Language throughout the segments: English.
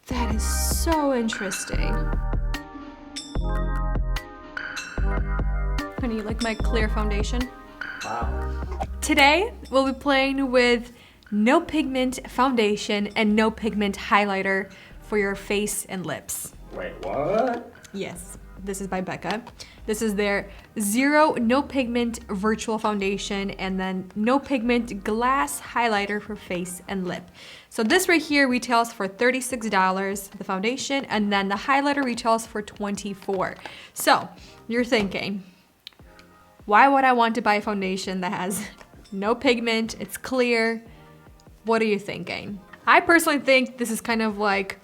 That is so interesting. Honey, you like my clear foundation? Wow. Today, we'll be playing with no pigment foundation and no pigment highlighter for your face and lips. Wait, what? Yes, this is by Becca. This is their zero no pigment virtual foundation and then no pigment glass highlighter for face and lip. So this right here retails for $36, the foundation, and then the highlighter retails for $24. So you're thinking, why would I want to buy a foundation that has no pigment, it's clear? What are you thinking? I personally think this is kind of like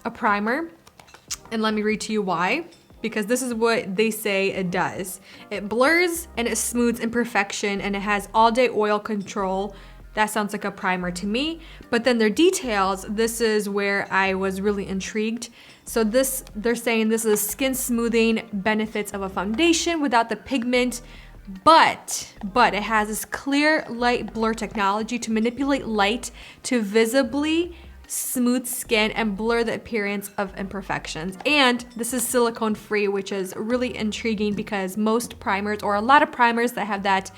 a primer. And let me read to you why. Because this is what they say it does. It blurs and it smooths imperfection and it has all day oil control. That sounds like a primer to me. But then their details, this is where I was really intrigued. So this, they're saying this is skin smoothing benefits of a foundation without the pigment, but it has this clear light blur technology to manipulate light to visibly smooth skin and blur the appearance of imperfections. And this is silicone free, which is really intriguing because most primers, or a lot of primers that have that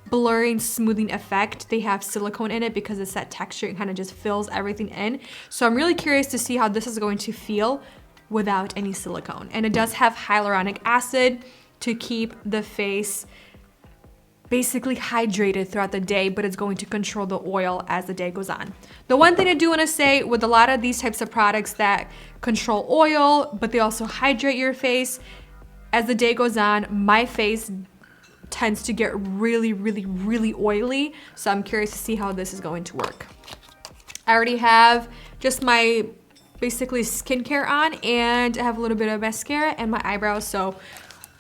blurring, smoothing effect, they have silicone in it because it's that texture, it kind of just fills everything in. So I'm really curious to see how this is going to feel without any silicone. And it does have hyaluronic acid to keep the face basically hydrated throughout the day, but it's going to control the oil as the day goes on. The one thing I do want to say with a lot of these types of products that control oil, but they also hydrate your face, as the day goes on, my face tends to get really, really, really oily. So I'm curious to see how this is going to work. I already have just my basically skincare on, and I have a little bit of mascara and my eyebrows. So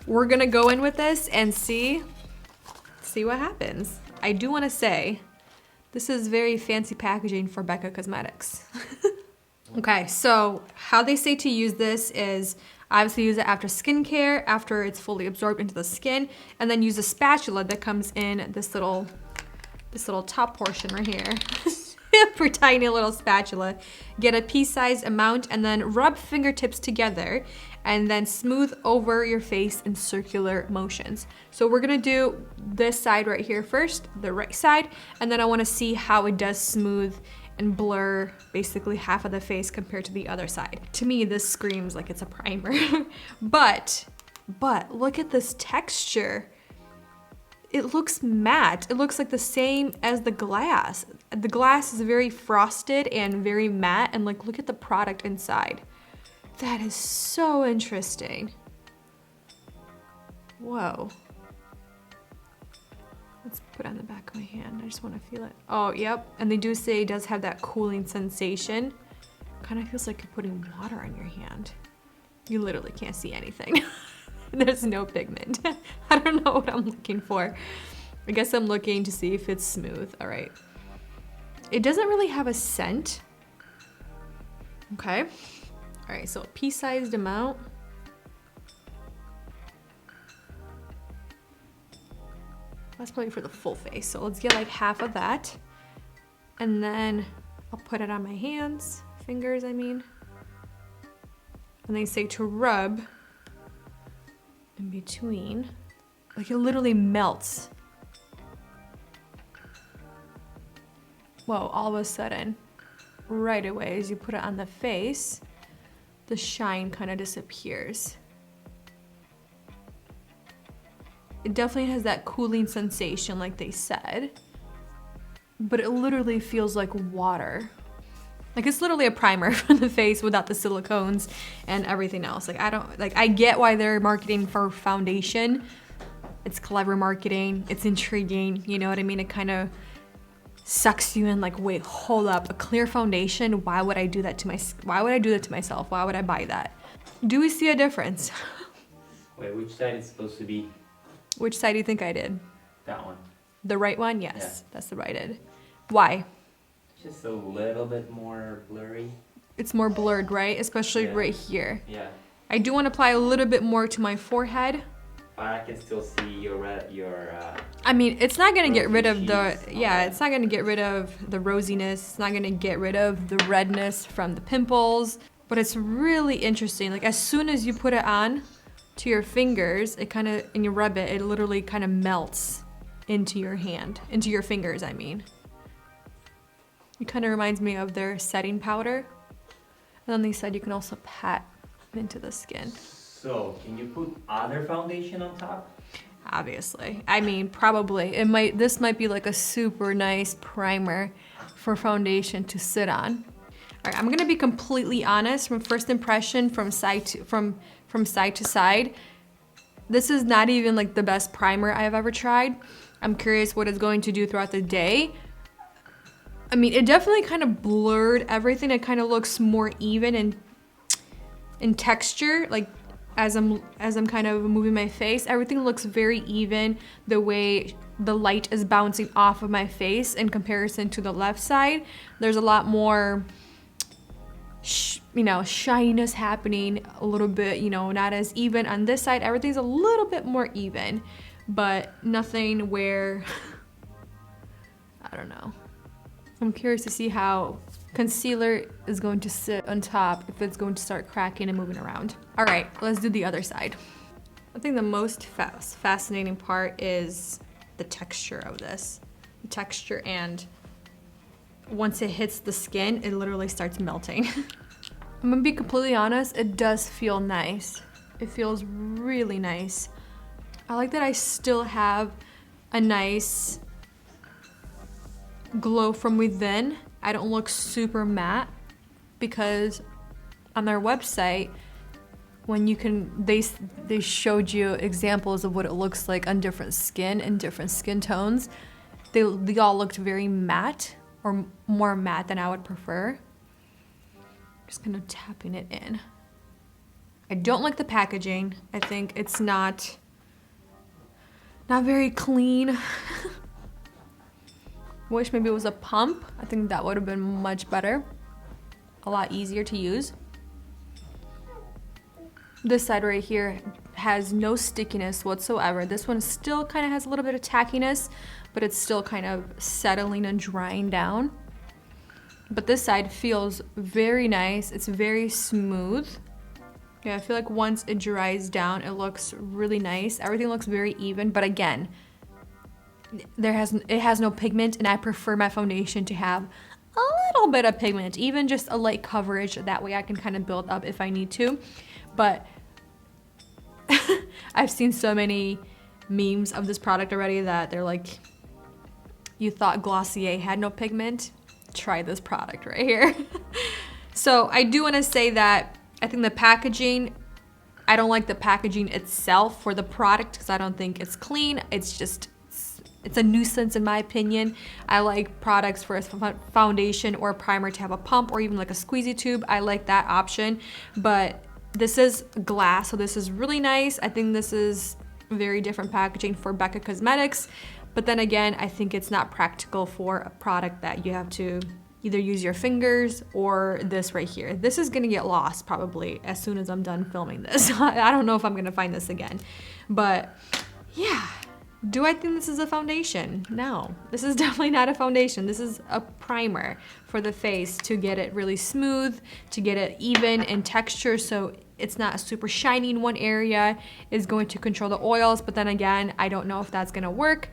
we're gonna go in with this and see what happens. I do want to say this is very fancy packaging for Becca Cosmetics. Okay, so how they say to use this is obviously use it after skincare, after it's fully absorbed into the skin, and then use a spatula that comes in this little top portion right here. For tiny little spatula. Get a pea-sized amount and then rub fingertips together and then smooth over your face in circular motions. So we're gonna do this side right here first, the right side, and then I wanna see how it does smooth and blur basically half of the face compared to the other side. To me, this screams like it's a primer. but look at this texture. It looks matte. It looks like the same as the glass. The glass is very frosted and very matte, and like, look at the product inside. That is so interesting. Whoa. Let's put it on the back of my hand. I just want to feel it. Oh, yep. And they do say it does have that cooling sensation. Kind of feels like you're putting water on your hand. You literally can't see anything. There's no pigment. I don't know what I'm looking for. I guess I'm looking to see if it's smooth. All right. It doesn't really have a scent. Okay. All right, so a pea-sized amount. That's probably for the full face. So let's get like half of that. And then I'll put it on my hands, fingers, I mean. And they say to rub in between. Like, it literally melts. Whoa, all of a sudden, right away, as you put it on the face, the shine kind of disappears. It definitely has that cooling sensation like they said, but it literally feels like water. Like, it's literally a primer for the face without the silicones and everything else. Like, I get why they're marketing for foundation. It's clever marketing, it's intriguing, you know what I mean? It kind of sucks you in, like, wait, hold up, a clear foundation? Why would I do that to myself? Why would I buy that? Do we see a difference? Wait, which side is supposed to be? Which side do you think I did? That one. The right one? Yes, Yeah. that's the right I did. Why? Just a little bit more blurry. It's more blurred, right? Especially Yeah. right here. Yeah. I do want to apply a little bit more to my forehead. but I can still see your I mean, it's not gonna get rid of the, cheeks, yeah, it's not gonna get rid of the rosiness. It's not gonna get rid of the redness from the pimples, but it's really interesting. Like as soon as you put it on to your fingers, it kind of, and you rub it, it literally kind of melts into your hand, into your fingers, I mean. It kind of reminds me of their setting powder. And then they said you can also pat into the skin. So, can you put other foundation on top? Obviously. I mean, probably. This might be like a super nice primer for foundation to sit on. All right, I'm gonna be completely honest from first impression, from side to side. This is not even like the best primer I've ever tried. I'm curious what it's going to do throughout the day. I mean, it definitely kind of blurred everything. It kind of looks more even in texture, like as I'm kind of moving my face, everything looks very even. The way the light is bouncing off of my face in comparison to the left side, there's a lot more, shininess happening a little bit, not as even. On this side, everything's a little bit more even, but nothing where, I don't know. I'm curious to see how concealer is going to sit on top, if it's going to start cracking and moving around. All right, let's do the other side. I think the most fascinating part is the texture of this. The texture, and once it hits the skin, it literally starts melting. I'm gonna be completely honest, it does feel nice. It feels really nice. I like that I still have a nice glow from within. I don't look super matte, because on their website, when you can, they showed you examples of what it looks like on different skin and different skin tones. They all looked very matte, or more matte than I would prefer. Just kind of tapping it in. I don't like the packaging. I think it's not very clean. Wish maybe it was a pump. I think that would have been much better. A lot easier to use. This side right here has no stickiness whatsoever. This one still kind of has a little bit of tackiness, but it's still kind of settling and drying down. But this side feels very nice. It's very smooth. Yeah, I feel like once it dries down, it looks really nice. Everything looks very even, but again, it has no pigment, and I prefer my foundation to have a little bit of pigment, even just a light coverage. That way I can kind of build up if I need to. But I've seen so many memes of this product already that they're like, you thought Glossier had no pigment? Try this product right here. So I do want to say that I think the packaging, I don't like the packaging itself for the product, because I don't think it's clean. It's a nuisance in my opinion. I like products for a foundation or a primer to have a pump, or even like a squeezy tube. I like that option, but this is glass, so this is really nice. I think this is very different packaging for Becca Cosmetics, but then again, I think it's not practical for a product that you have to either use your fingers or this right here. This is gonna get lost probably as soon as I'm done filming this. I don't know if I'm gonna find this again, but yeah. Do I think this is a foundation? No, this is definitely not a foundation. This is a primer for the face to get it really smooth, to get it even in texture, so it's not super shiny in one area. It's going to control the oils, but then again, I don't know if that's gonna work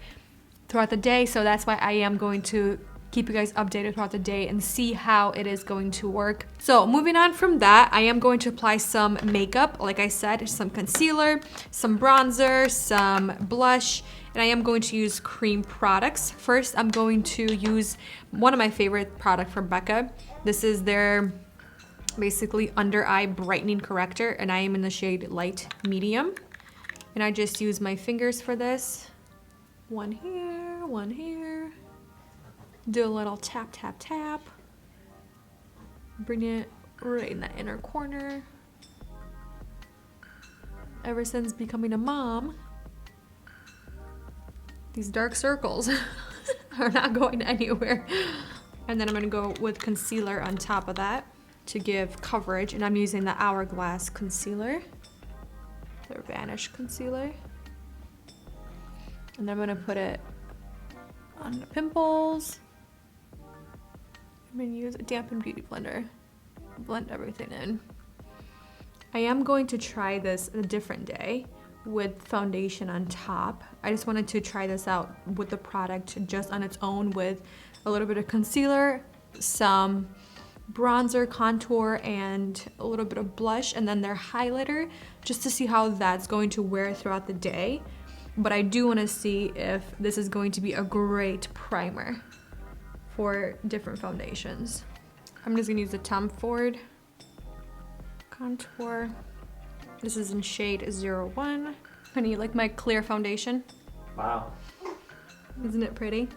throughout the day, so that's why I am going to keep you guys updated throughout the day and see how it is going to work. So moving on from that, I am going to apply some makeup. Like I said, some concealer, some bronzer, some blush, and I am going to use cream products. First, I'm going to use one of my favorite products from Becca. This is their basically under eye brightening corrector, and I am in the shade light medium. And I just use my fingers for this. One here, one here. Do a little tap, tap, tap. Bring it right in that inner corner. Ever since becoming a mom, these dark circles are not going anywhere. And then I'm gonna go with concealer on top of that to give coverage. And I'm using the Hourglass concealer, their Vanish concealer. And I'm gonna put it on the pimples. I'm gonna use a dampened beauty blender. Blend everything in. I am going to try this a different day with foundation on top. I just wanted to try this out with the product just on its own with a little bit of concealer, some bronzer, contour, and a little bit of blush, and then their highlighter, just to see how that's going to wear throughout the day. But I do want to see if this is going to be a great primer for different foundations. I'm just gonna use the Tom Ford contour. This is in shade 01. Honey, you like my clear foundation? Wow. Isn't it pretty?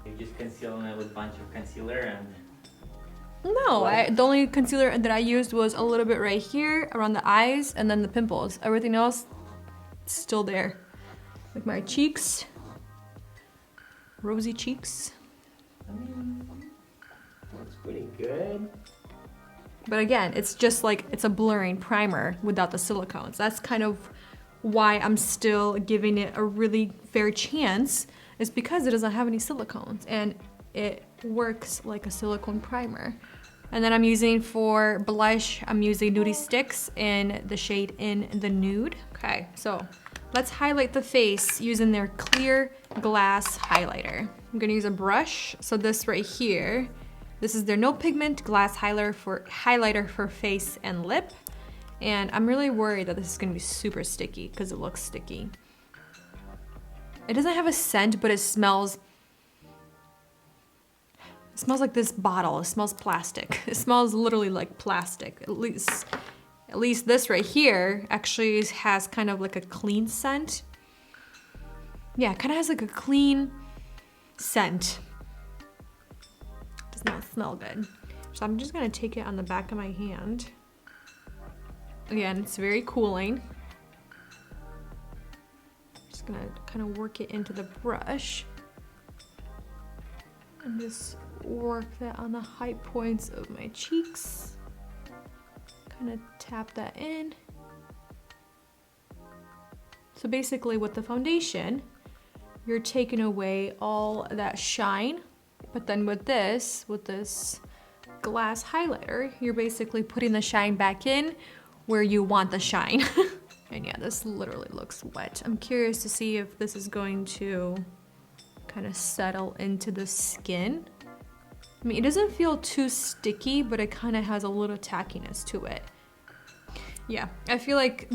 You're just concealing it with a bunch of concealer and... No, the only concealer that I used was a little bit right here around the eyes and then the pimples. Everything else, still there. Like my cheeks, rosy cheeks. I mean, looks pretty good. But again, it's just like, it's a blurring primer without the silicones. That's kind of why I'm still giving it a really fair chance, is because it doesn't have any silicones and it works like a silicone primer. And then I'm using for blush, I'm using Nudie Sticks in the shade In the Nude. Okay, so let's highlight the face using their clear glass highlighter. I'm gonna use a brush. So this right here, this is their No Pigment Glass Highlighter for face and lip. And I'm really worried that this is gonna be super sticky because it looks sticky. It doesn't have a scent, but it smells like this bottle. It smells plastic. It smells literally like plastic. At least this right here actually has kind of like a clean scent. Yeah, it kind of has like a clean scent. Does not smell good. So I'm just gonna take it on the back of my hand. Again, it's very cooling. Just gonna kind of work it into the brush. And just work that on the high points of my cheeks. Kind of tap that in. So basically with the foundation, you're taking away all that shine, but then with this glass highlighter, you're basically putting the shine back in where you want the shine. And yeah, this literally looks wet. I'm curious to see if this is going to kind of settle into the skin. I mean, it doesn't feel too sticky, but it kind of has a little tackiness to it. Yeah, I feel like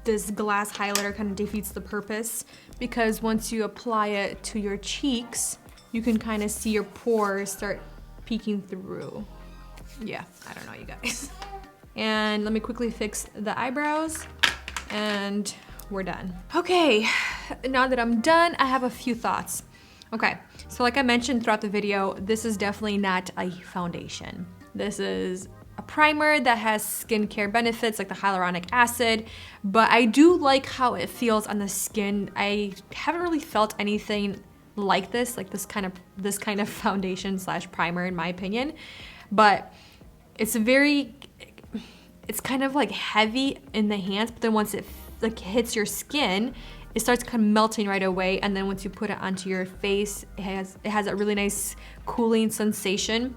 this glass highlighter kind of defeats the purpose, because once you apply it to your cheeks, you can kind of see your pores start peeking through. Yeah, I don't know, you guys. And let me quickly fix the eyebrows and we're done. Okay, now that I'm done, I have a few thoughts. Okay, so like I mentioned throughout the video, this is definitely not a foundation. This is a primer that has skincare benefits like the hyaluronic acid, but I do like how it feels on the skin. I haven't really felt anything like this kind of foundation slash primer in my opinion, but it's kind of like heavy in the hands, but then once it like hits your skin, it starts kind of melting right away, and then once you put it onto your face, it has a really nice cooling sensation.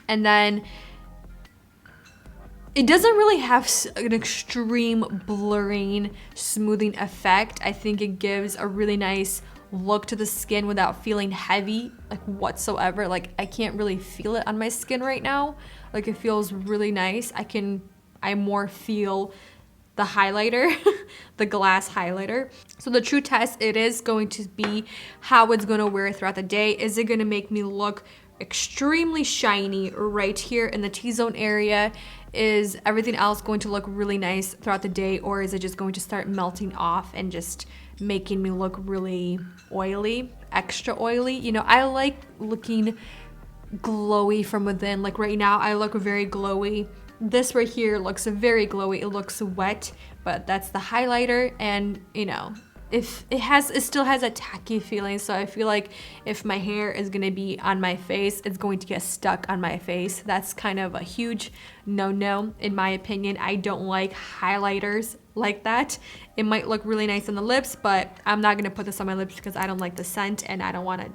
And then it doesn't really have an extreme blurring, smoothing effect. I think it gives a really nice look to the skin without feeling heavy like whatsoever. Like I can't really feel it on my skin right now. Like it feels really nice. I more feel the highlighter, the glass highlighter. So the true test, it is going to be how it's gonna wear throughout the day. Is it gonna make me look extremely shiny right here in the T-zone area? Is everything else going to look really nice throughout the day, or is it just going to start melting off and just making me look really oily, extra oily? You know, I like looking glowy from within. Like right now, I look very glowy. This right here looks very glowy. It looks wet, but that's the highlighter, and you know, it still has a tacky feeling. So I feel like if my hair is gonna be on my face, it's going to get stuck on my face. That's kind of a huge no-no in my opinion. I don't like highlighters like that. It might look really nice on the lips, but I'm not gonna put this on my lips because I don't like the scent and I don't wanna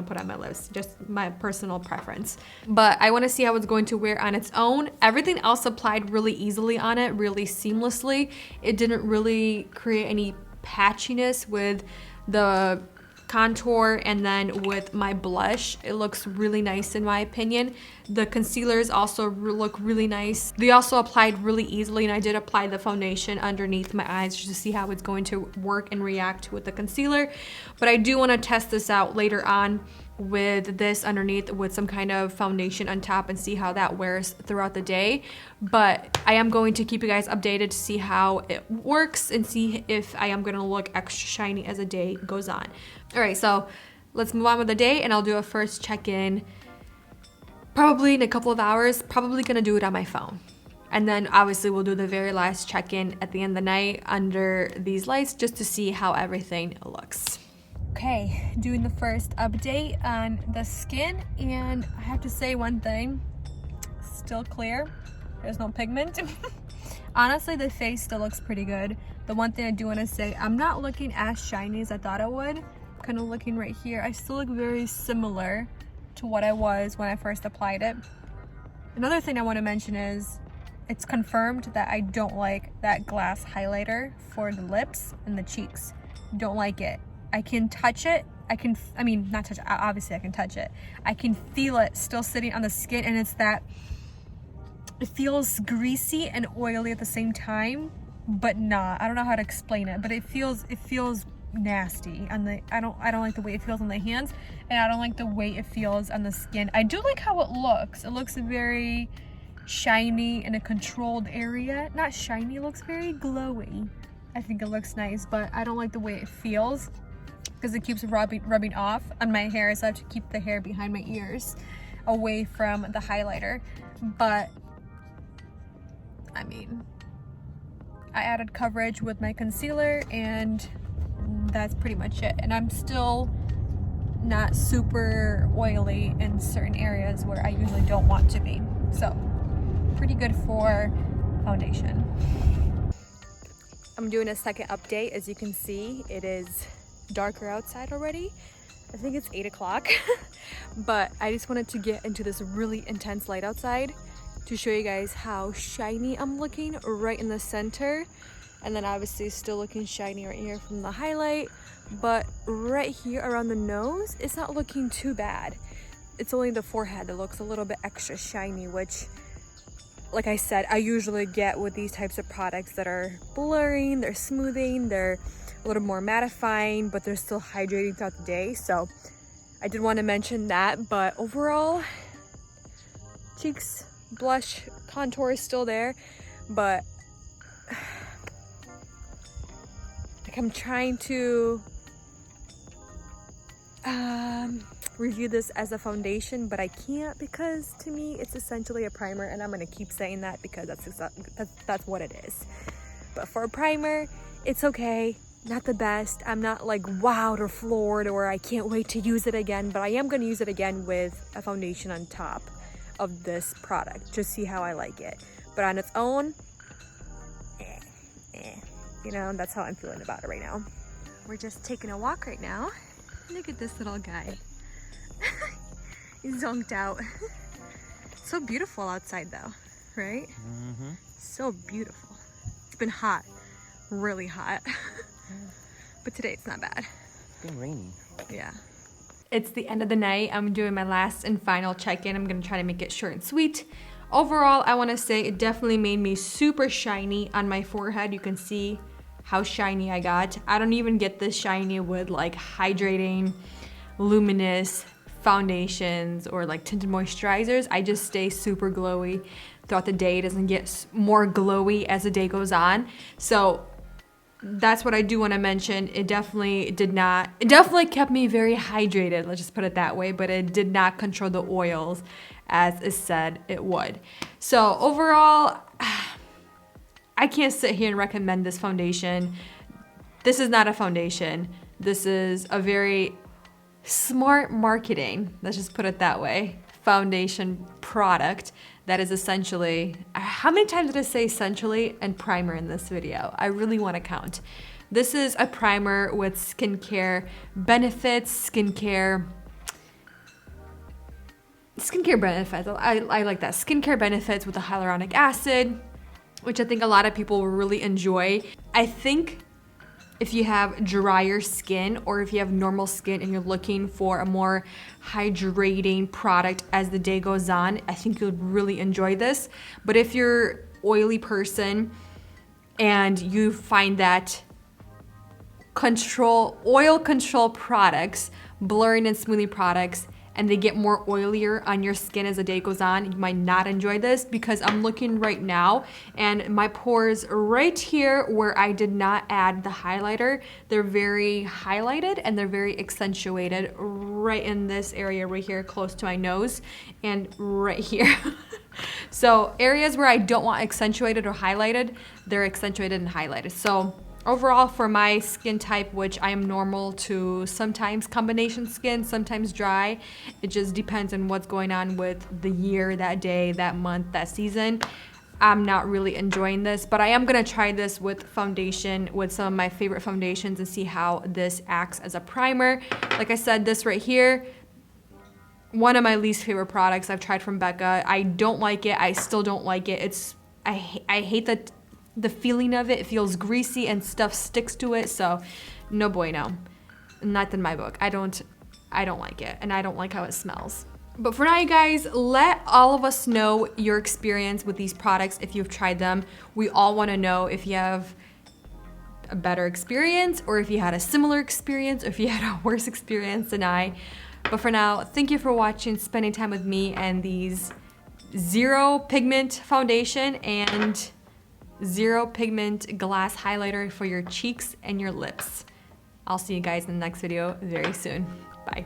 put it on my lips, just my personal preference. But I wanna see how it's going to wear on its own. Everything else applied really easily on it, really seamlessly. It didn't really create any patchiness with the contour, and then with my blush, it looks really nice in my opinion. The concealers also look really nice. They also applied really easily, and I did apply the foundation underneath my eyes just to see how it's going to work and react with the concealer. But I do want to test this out later on with this underneath with some kind of foundation on top and see how that wears throughout the day. But I am going to keep you guys updated to see how it works and see if I am going to look extra shiny as the day goes on. All right, so let's move on with the day, and I'll do a first check-in probably in a couple of hours. Probably gonna do it on my phone. And then obviously we'll do the very last check-in at the end of the night under these lights just to see how everything looks. Okay, doing the first update on the skin, and I have to say one thing, still clear, there's no pigment. Honestly, the face still looks pretty good. The one thing I do want to say, I'm not looking as shiny as I thought I would. Kind of looking right here, I still look very similar to what I was when I first applied it. Another thing I want to mention is it's confirmed that I don't like that glass highlighter for the lips and the cheeks. Don't like it. I can touch it. Not touch it, obviously I can touch it. I can feel it still sitting on the skin, and it's that it feels greasy and oily at the same time, but not. I don't know how to explain it, but it feels nasty on the I don't like the way it feels on the hands, and I don't like the way it feels on the skin. I do like how it looks. It looks very shiny in a controlled area. Not shiny, it looks very glowy. I think it looks nice, but I don't like the way it feels because it keeps rubbing off on my hair, so I have to keep the hair behind my ears away from the highlighter. But I mean, I added coverage with my concealer, and that's pretty much it. And I'm still not super oily in certain areas where I usually don't want to be. So pretty good for foundation. I'm doing a second update. As you can see, it is darker outside already. I think it's 8 o'clock. But I just wanted to get into this really intense light outside to show you guys how shiny I'm looking right in the center. And then obviously still looking shiny right here from the highlight. But right here around the nose, it's not looking too bad. It's only the forehead that looks a little bit extra shiny, which, like I said, I usually get with these types of products that are blurring, they're smoothing, they're a little more mattifying, but they're still hydrating throughout the day. So I did want to mention that, but overall, cheeks, blush, contour is still there, but like I'm trying to review this as a foundation, but I can't because to me it's essentially a primer, and I'm gonna keep saying that because that's what it is. But for a primer, it's okay. Not the best. I'm not like wowed or floored or I can't wait to use it again, but I am gonna use it again with a foundation on top of this product. Just see how I like it. But on its own, you know, that's how I'm feeling about it right now. We're just taking a walk right now. Look at this little guy. He's zonked out. So beautiful outside though, right? Mm-hmm. So beautiful. It's been hot, really hot. But today it's not bad. It's been rainy. Yeah. It's the end of the night. I'm doing my last and final check-in. I'm gonna try to make it short and sweet. Overall, I wanna say it definitely made me super shiny on my forehead. You can see how shiny I got. I don't even get this shiny with like hydrating, luminous foundations or like tinted moisturizers. I just stay super glowy throughout the day. It doesn't get more glowy as the day goes on. So that's what I do want to mention. It definitely kept me very hydrated, let's just put it that way, but it did not control the oils as it said it would. So overall, I can't sit here and recommend this foundation This is not a foundation. This is a very smart marketing, let's just put it that way, foundation product that is essentially, how many times did I say essentially and primer in this video? I really want to count. This is a primer with skincare benefits, skincare benefits. I like that. Skincare benefits with the hyaluronic acid, which I think a lot of people will really enjoy. I think if you have drier skin or if you have normal skin and you're looking for a more hydrating product as the day goes on, I think you'll really enjoy this. But if you're an oily person and you find that oil control products, blurring and smoothing products, and they get more oilier on your skin as the day goes on, you might not enjoy this, because I'm looking right now and my pores right here where I did not add the highlighter, they're very highlighted and they're very accentuated right in this area right here close to my nose and right here. So areas where I don't want accentuated or highlighted, they're accentuated and highlighted. So overall, for my skin type, which I am normal to sometimes combination skin, sometimes dry, it just depends on what's going on with the year, that day, that month, that season. I'm not really enjoying this, but I am gonna try this with foundation, with some of my favorite foundations, and see how this acts as a primer. Like I said, this right here, one of my least favorite products I've tried from Becca. I don't like it. I still don't like it. I hate the feeling of it. It feels greasy and stuff sticks to it, so no bueno. Not in my book. I don't like it, and I don't like how it smells. But for now, you guys, let all of us know your experience with these products if you've tried them. We all want to know if you have a better experience, or if you had a similar experience, or if you had a worse experience than I. But for now, thank you for watching, spending time with me and these zero pigment foundation and zero pigment glass highlighter for your cheeks and your lips. I'll see you guys in the next video very soon. Bye.